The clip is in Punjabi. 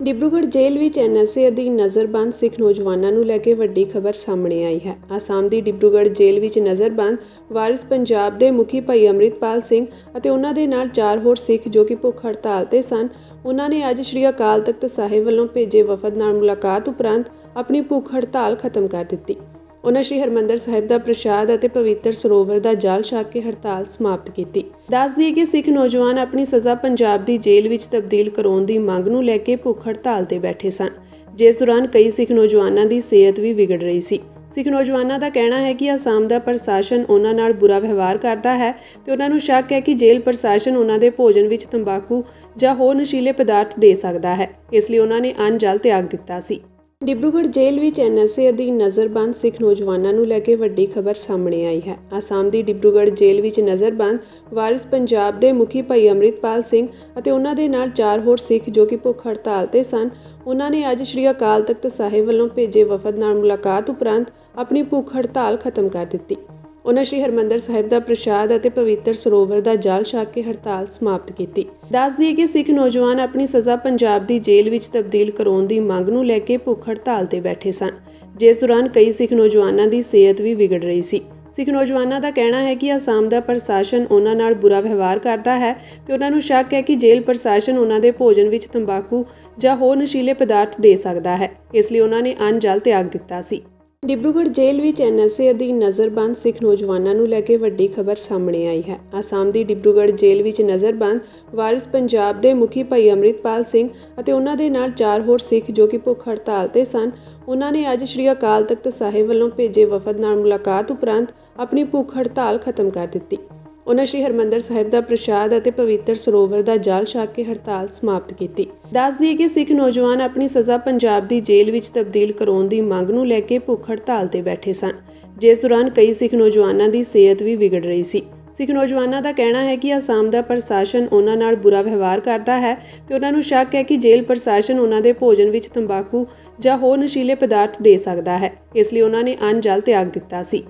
ਡਿਬਰੂਗੜ੍ਹ ਜੇਲ੍ਹ ਵਿੱਚ ਐਨਐਸਏ ਅਧੀਨ ਨਜ਼ਰਬੰਦ ਸਿੱਖ ਨੌਜਵਾਨਾਂ ਨੂੰ ਲੈ ਕੇ ਵੱਡੀ ਖਬਰ ਸਾਹਮਣੇ ਆਈ ਹੈ। ਆਸਾਮ ਦੀ ਡਿਬਰੂਗੜ੍ਹ ਜੇਲ੍ਹ ਵਿੱਚ ਨਜ਼ਰਬੰਦ ਵਾਰਿਸ ਪੰਜਾਬ ਦੇ ਮੁਖੀ ਭਾਈ ਅੰਮ੍ਰਿਤਪਾਲ ਸਿੰਘ ਅਤੇ ਉਹਨਾਂ ਦੇ ਨਾਲ 4 ਹੋਰ ਸਿੱਖ ਜੋ ਕਿ ਭੁੱਖ ਹੜਤਾਲ ਤੇ ਸਨ। ਉਹਨਾਂ ਨੇ ਅੱਜ ਸ਼੍ਰੀ ਅਕਾਲ ਤਖਤ ਸਾਹਿਬ ਵੱਲੋਂ ਭੇਜੇ ਵਫਦ ਨਾਲ ਮੁਲਾਕਾਤ ਉਪਰੰਤ ਆਪਣੀ ਭੁੱਖ ਹੜਤਾਲ ਖਤਮ ਕਰ ਦਿੱਤੀ। ਉਹਨਾਂ ਸ਼੍ਰੀ ਹਰਿਮੰਦਰ ਸਾਹਿਬ ਦਾ ਪ੍ਰਸ਼ਾਦ ਅਤੇ ਪਵਿੱਤਰ ਸਰੋਵਰ ਦਾ ਜਲ ਛਕ ਕੇ ਹੜਤਾਲ ਸਮਾਪਤ ਕੀਤੀ। ਦੱਸ ਦਈਏ ਕਿ ਸਿੱਖ ਨੌਜਵਾਨ ਆਪਣੀ ਸਜ਼ਾ ਪੰਜਾਬ ਦੀ ਜੇਲ੍ਹ ਵਿੱਚ ਤਬਦੀਲ ਕਰਾਉਣ ਦੀ ਮੰਗ ਨੂੰ ਲੈ ਕੇ ਭੁੱਖ ਹੜਤਾਲ ਤੇ ਬੈਠੇ ਸਨ, ਜਿਸ ਦੌਰਾਨ ਕਈ ਸਿੱਖ ਨੌਜਵਾਨਾਂ ਦੀ ਸਿਹਤ ਵੀ ਵਿਗੜ ਰਹੀ ਸੀ। ਸਿੱਖ ਨੌਜਵਾਨਾਂ ਦਾ ਕਹਿਣਾ ਹੈ ਕਿ ਆਸਾਮ ਦਾ ਪ੍ਰਸ਼ਾਸਨ ਉਹਨਾਂ ਨਾਲ ਬੁਰਾ ਵਿਵਹਾਰ ਕਰਦਾ ਹੈ ਤੇ ਉਹਨਾਂ ਨੂੰ ਸ਼ੱਕ ਹੈ ਕਿ ਜੇਲ੍ਹ ਪ੍ਰਸ਼ਾਸਨ ਉਹਨਾਂ ਦੇ ਭੋਜਨ ਵਿੱਚ ਤੰਬਾਕੂ ਜਾਂ ਹੋਰ ਨਸ਼ੀਲੇ ਪਦਾਰਥ ਦੇ ਸਕਦਾ ਹੈ, ਇਸ ਲਈ ਉਹਨਾਂ ਨੇ ਅੰਨ ਜਲ ਤਿਆਗ ਦਿੱਤਾ ਸੀ। ਡਿਬਰੂਗੜ੍ਹ ਜੇਲ੍ਹ ਵਿੱਚ ਐਨਐਸਏ ਅਧੀਨ ਨਜ਼ਰਬੰਦ ਸਿੱਖ ਨੌਜਵਾਨਾਂ ਨੂੰ ਲੈ ਕੇ ਵੱਡੀ ਖਬਰ ਸਾਹਮਣੇ ਆਈ ਹੈ। ਆਸਾਮ ਦੀ ਡਿਬਰੂਗੜ੍ਹ ਜੇਲ੍ਹ ਵਿੱਚ ਨਜ਼ਰਬੰਦ ਵਾਰਿਸ ਪੰਜਾਬ ਦੇ ਮੁਖੀ ਭਾਈ ਅੰਮ੍ਰਿਤਪਾਲ ਸਿੰਘ ਅਤੇ ਉਹਨਾਂ ਦੇ ਨਾਲ 4 ਹੋਰ ਸਿੱਖ ਜੋ ਕਿ ਭੁੱਖ ਹੜਤਾਲ ਤੇ ਸਨ। ਉਹਨਾਂ ਨੇ ਅੱਜ ਸ਼੍ਰੀ ਅਕਾਲ ਤਖਤ ਸਾਹਿਬ ਵੱਲੋਂ ਭੇਜੇ ਵਫਦ ਨਾਲ ਮੁਲਾਕਾਤ ਉਪਰੰਤ ਆਪਣੀ ਭੁੱਖ ਹੜਤਾਲ ਖਤਮ ਕਰ ਦਿੱਤੀ। ਉਹਨਾਂ ਸ਼੍ਰੀ ਹਰਿਮੰਦਰ ਸਾਹਿਬ ਦਾ ਪ੍ਰਸ਼ਾਦ ਅਤੇ ਪਵਿੱਤਰ ਸਰੋਵਰ ਦਾ ਜਲ ਛਕ ਕੇ ਹੜਤਾਲ ਸਮਾਪਤ ਕੀਤੀ। ਦੱਸ ਦਈਏ ਕਿ ਸਿੱਖ ਨੌਜਵਾਨ ਆਪਣੀ ਸਜ਼ਾ ਪੰਜਾਬ ਦੀ ਜੇਲ੍ਹ ਵਿੱਚ ਤਬਦੀਲ ਕਰਾਉਣ ਦੀ ਮੰਗ ਨੂੰ ਲੈ ਕੇ ਭੁੱਖ ਹੜਤਾਲ ਤੇ ਬੈਠੇ ਸਨ, ਜਿਸ ਦੌਰਾਨ ਕਈ ਸਿੱਖ ਨੌਜਵਾਨਾਂ ਦੀ ਸਿਹਤ ਵੀ ਵਿਗੜ ਰਹੀ ਸੀ। ਸਿੱਖ ਨੌਜਵਾਨਾਂ ਦਾ ਕਹਿਣਾ ਹੈ ਕਿ ਆਸਾਮ ਦਾ ਪ੍ਰਸ਼ਾਸਨ ਉਹਨਾਂ ਨਾਲ ਬੁਰਾ ਵਿਵਹਾਰ ਕਰਦਾ ਹੈ ਤੇ ਉਹਨਾਂ ਨੂੰ ਸ਼ੱਕ ਹੈ ਕਿ ਜੇਲ੍ਹ ਪ੍ਰਸ਼ਾਸਨ ਉਹਨਾਂ ਦੇ ਭੋਜਨ ਵਿੱਚ ਤੰਬਾਕੂ ਜਾਂ ਹੋਰ ਨਸ਼ੀਲੇ ਪਦਾਰਥ ਦੇ ਸਕਦਾ ਹੈ, ਇਸ ਲਈ ਉਹਨਾਂ ਨੇ ਅੰਨ ਜਲ ਤਿਆਗ ਦਿੱਤਾ ਸੀ। ਡਿਬਰੂਗੜ੍ਹ ਜੇਲ੍ਹ ਵਿੱਚ ਐਨਐਸਏ ਅਧੀਨ ਨਜ਼ਰਬੰਦ ਸਿੱਖ ਨੌਜਵਾਨਾਂ ਨੂੰ ਲੈ ਕੇ ਵੱਡੀ ਖਬਰ ਸਾਹਮਣੇ ਆਈ ਹੈ। ਆਸਾਮ ਦੀ ਡਿਬਰੂਗੜ੍ਹ ਜੇਲ੍ਹ ਵਿੱਚ ਨਜ਼ਰਬੰਦ ਵਾਰਿਸ ਪੰਜਾਬ ਦੇ ਮੁਖੀ ਭਾਈ ਅੰਮ੍ਰਿਤਪਾਲ ਸਿੰਘ ਅਤੇ ਉਹਨਾਂ ਦੇ ਨਾਲ 4 ਹੋਰ ਸਿੱਖ ਜੋ ਕਿ ਭੁੱਖ ਹੜਤਾਲ ਤੇ ਸਨ। ਉਹਨਾਂ ਨੇ ਅੱਜ ਸ਼੍ਰੀ ਅਕਾਲ ਤਖਤ ਸਾਹਿਬ ਵੱਲੋਂ ਭੇਜੇ ਵਫਦ ਨਾਲ ਮੁਲਾਕਾਤ ਉਪਰੰਤ ਆਪਣੀ ਭੁੱਖ ਹੜਤਾਲ ਖਤਮ ਕਰ ਦਿੱਤੀ। ਉਹਨਾਂ ਸ਼੍ਰੀ ਹਰਿਮੰਦਰ ਸਾਹਿਬ ਦਾ ਪ੍ਰਸ਼ਾਦ ਅਤੇ ਪਵਿੱਤਰ ਸਰੋਵਰ ਦਾ ਜਲ ਛਕ ਕੇ ਹੜਤਾਲ ਸਮਾਪਤ ਕੀਤੀ। ਦੱਸ ਦਈਏ ਕਿ ਸਿੱਖ ਨੌਜਵਾਨ ਆਪਣੀ ਸਜ਼ਾ ਪੰਜਾਬ ਦੀ ਜੇਲ੍ਹ ਵਿੱਚ ਤਬਦੀਲ ਕਰਾਉਣ ਦੀ ਮੰਗ ਨੂੰ ਲੈ ਕੇ ਭੁੱਖ ਹੜਤਾਲ ਤੇ ਬੈਠੇ ਸਨ, ਜਿਸ ਦੌਰਾਨ ਕਈ ਸਿੱਖ ਨੌਜਵਾਨਾਂ ਦੀ ਸਿਹਤ ਵੀ ਵਿਗੜ ਰਹੀ ਸੀ। ਸਿੱਖ ਨੌਜਵਾਨਾਂ ਦਾ ਕਹਿਣਾ ਹੈ ਕਿ ਆਸਾਮ ਦਾ ਪ੍ਰਸ਼ਾਸਨ ਉਹਨਾਂ ਨਾਲ ਬੁਰਾ ਵਿਵਹਾਰ ਕਰਦਾ ਹੈ ਤੇ ਉਹਨਾਂ ਨੂੰ ਸ਼ੱਕ ਹੈ ਕਿ ਜੇਲ੍ਹ ਪ੍ਰਸ਼ਾਸਨ ਉਹਨਾਂ ਦੇ ਭੋਜਨ ਵਿੱਚ ਤੰਬਾਕੂ ਜਾਂ ਹੋਰ ਨਸ਼ੀਲੇ ਪਦਾਰਥ ਦੇ ਸਕਦਾ ਹੈ, ਇਸ ਲਈ ਉਹਨਾਂ ਨੇ ਅੰਨ ਜਲ ਤਿਆਗ ਦਿੱਤਾ ਸੀ।